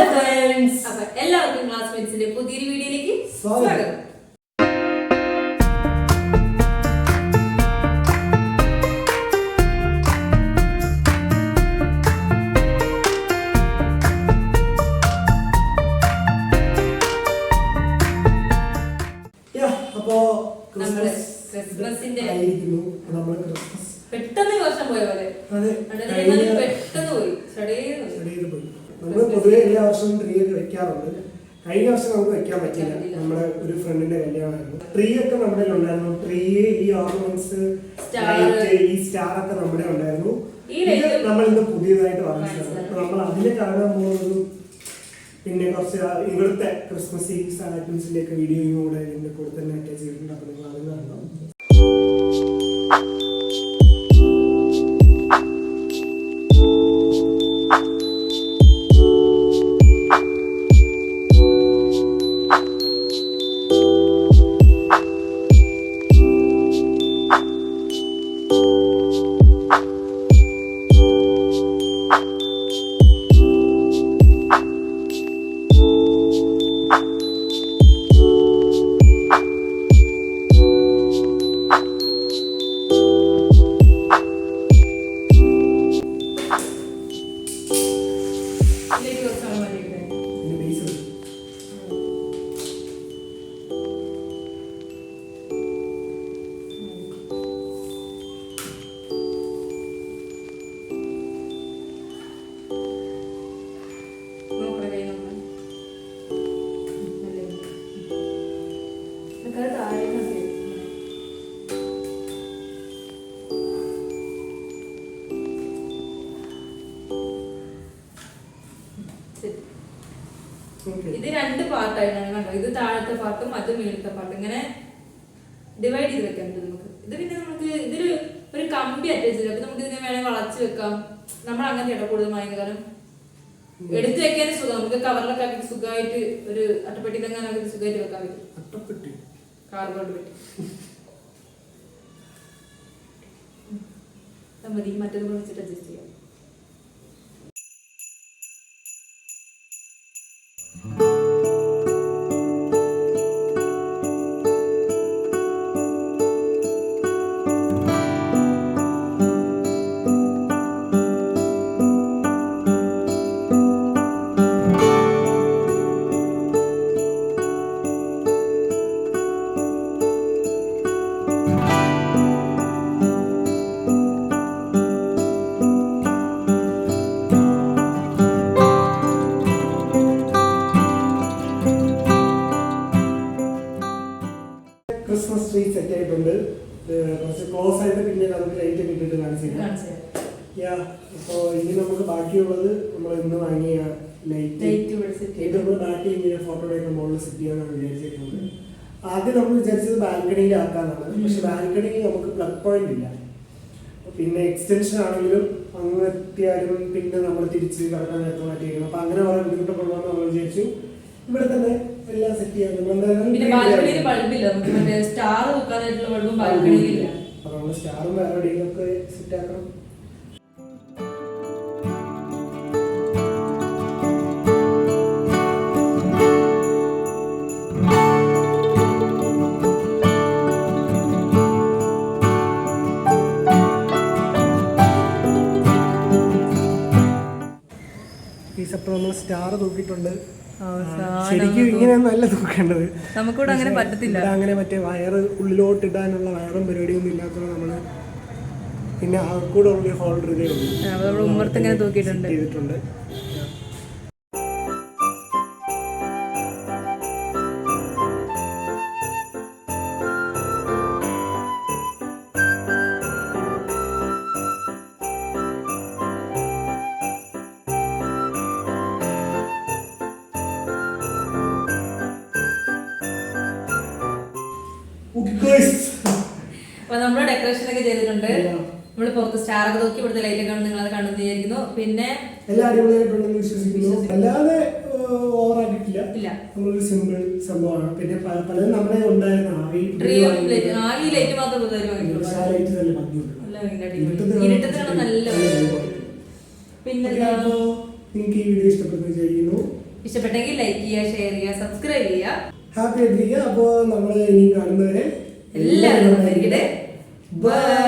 Friends, അപ്പോൾ എല്ലാവർക്കും ക്ലാസ്മേറ്റ്സിന്റെ പുതിയൊരു വീഡിയോയിലേക്ക് സ്വാഗതം. ക്രിസ്മസിന്റെ പെട്ടെന്ന് വർഷം പോയ പോലെ പെട്ടെന്ന് പോയി. നമ്മൾ പൊതുവെ എല്ലാ വർഷവും ട്രീ ഒക്കെ വെക്കാറുണ്ട്. കഴിഞ്ഞ വർഷം നമുക്ക് വെക്കാൻ പറ്റില്ല, നമ്മുടെ ഒരു ഫ്രണ്ടിന്റെ കല്യാണമായിരുന്നു. ട്രീ ഒക്കെ നമ്മുടെ ഉണ്ടായിരുന്നു. ട്രീ, ഈ ഓർണമെന്റ്സ്, ഈ സ്റ്റാർ ഒക്കെ നമ്മുടെ ഉണ്ടായിരുന്നു. ഇത് നമ്മൾ ഇന്ന് പുതിയതായിട്ട് വാങ്ങിച്ചതാണ്. നമ്മൾ അതിന് കാണാൻ പോകുന്നതും പിന്നെ കുറച്ച് ഇവിടുത്തെ ക്രിസ്മസ് ഈവ്സ് ഐറ്റംസിന്റെ ഒക്കെ വീഡിയോയും കൂടെ ഇതിന്റെ കൂടെ തന്നെ അറ്റാച്ച് ചെയ്തിട്ടുണ്ട്. അപ്പൊ നിങ്ങൾ അത് കാണണം. ഇത് രണ്ട് പാർട്ടായിട്ടാണ് കണ്ടോ. ഇത് താഴത്തെ പാർട്ടും അത് മേളത്തെ പാർട്ടും ഇങ്ങനെ ഡിവൈഡ് ചെയ്ത് വെക്കാൻ പറ്റും നമുക്ക്. ഇത് പിന്നെ നമുക്ക് ഇതിൽ ഒരു കമ്പി അറ്റാച്ച് ചെയ്ത് അപ്പൊ നമുക്ക് ഇതിനെ വേണേൽ വളച്ച് വെക്കാം. നമ്മൾ അങ്ങനെ ഇടകൂടുതൽ ഭയങ്കരം എടുത്ത് വെക്കാൻ സുഖം. നമുക്ക് കവറിലൊക്കെ ആക്കി സുഖമായിട്ട് ഒരു അട്ടപ്പെട്ടിയിലെങ്ങനെ സുഖമായിട്ട് വെക്കാൻ പറ്റും. കാർബോർഡ് പെട്ടി മതി. മറ്റേത് വെച്ചിട്ട് അഡ്ജസ്റ്റ് ചെയ്യാം. ക്രിസ്മസ് ട്രീ സെറ്റ് ആയിട്ടുണ്ട്. കുറച്ച് ക്ലോസ് ആയിട്ട് പിന്നെ നമുക്ക് ലൈറ്റ് ഒക്കെ ഇട്ടിട്ട് കാണിച്ചില്ല. അപ്പോൾ ഇനി നമുക്ക് ബാക്കിയുള്ളത് നമ്മൾ ഇന്ന് വാങ്ങിയ ലൈറ്റ് നമ്മൾ ബാക്കി ഇങ്ങനെ ഫോട്ടോയുടെ മുകളിൽ സെറ്റ് ചെയ്യാനാണ് വിചാരിച്ചിരിക്കുന്നത്. ആദ്യം നമ്മൾ വിചാരിച്ചത് ബാൽക്കണിയിൽ ആക്കാനാണ്. പക്ഷെ ബാൽക്കണിയിൽ നമുക്ക് പ്ലഗ് പോയിന്റ് ഇല്ല. പിന്നെ എക്സ്റ്റൻഷൻ ആണെങ്കിലും അങ്ങ് എത്തിയാലും പിന്നെ നമ്മൾ തിരിച്ച് കടക്കാൻ നേരത്തെ മാറ്റിയിരിക്കണം. അപ്പൊ അങ്ങനെ വളരെ ബുദ്ധിമുട്ടപ്പെടുവാന്ന് നമ്മൾ വിചാരിച്ചു ഇവിടെ തന്നെ എല്ലാം സെറ്റ് ചെയ്യാൻ. അപ്പൊ നമ്മൾ സ്റ്റാറും വേറെ എവിടെയൊക്കെ സെറ്റ് ആക്കണം. അപ്പോൾ നമ്മൾ സ്റ്റാർ തൂക്കിയിട്ടുണ്ട്. ശരിക്കും ഇങ്ങനെയൊന്നും അല്ല തൂക്കേണ്ടത്. നമുക്കിവിടെ അങ്ങനെ പറ്റത്തില്ല. അങ്ങനെ മറ്റേ വയറ് ഉള്ളിലോട്ട് ഇടാനുള്ള വയറും പരിപാടിയൊന്നും ഇല്ലാത്തത് നമ്മള് പിന്നെ ആ കൂടെ ഉള്ള ഹോൾഡർ ഇതേ ഉള്ളൂ ഉമ്മർത്തിങ്ങനെ തൂക്കിയിട്ടുണ്ട് ചെയ്തിട്ടുണ്ട്. അപ്പൊ നമ്മള് ഡെക്കറേഷൻ ഒക്കെ ചെയ്തിട്ടുണ്ട്. നമ്മള് പുറത്ത് സ്റ്റാർ ഒക്കെ നോക്കി ഇവിടുത്തെ ലൈറ്റ് ഒക്കെ നിങ്ങൾ അത് കണ്ടെന്ന് വിചാരിക്കുന്നു. പിന്നെ എല്ലാം അടിപൊളിയായിട്ടുണ്ടെന്ന് വിശ്വസിക്കുന്നു. അല്ലാതെ ഓവറാക്കിയിട്ടില്ല. നമ്മളൊരു സിമ്പിൾ സംഭവമാണ്. പിന്നെ പലതും നമ്മുടെ ഉണ്ടായിരുന്ന ആകെ ലൈറ്റ് മാത്രം പിന്നെ നിങ്ങൾക്ക് ഈ വീഡിയോ ഇഷ്ടപ്പെട്ടെന്ന് വിചാരിക്കുന്നു. ഇഷ്ടപ്പെട്ടെങ്കിൽ ലൈക്ക് ചെയ്യുക, ഷെയർ ചെയ്യുക, സബ്സ്ക്രൈബ് ചെയ്യുക. ഹാപ്പി ആയിട്ടിരിക്കുക. അപ്പോൾ നമ്മൾ ഇനി കാണുന്നവരെ എല്ലാവരും ബൈ.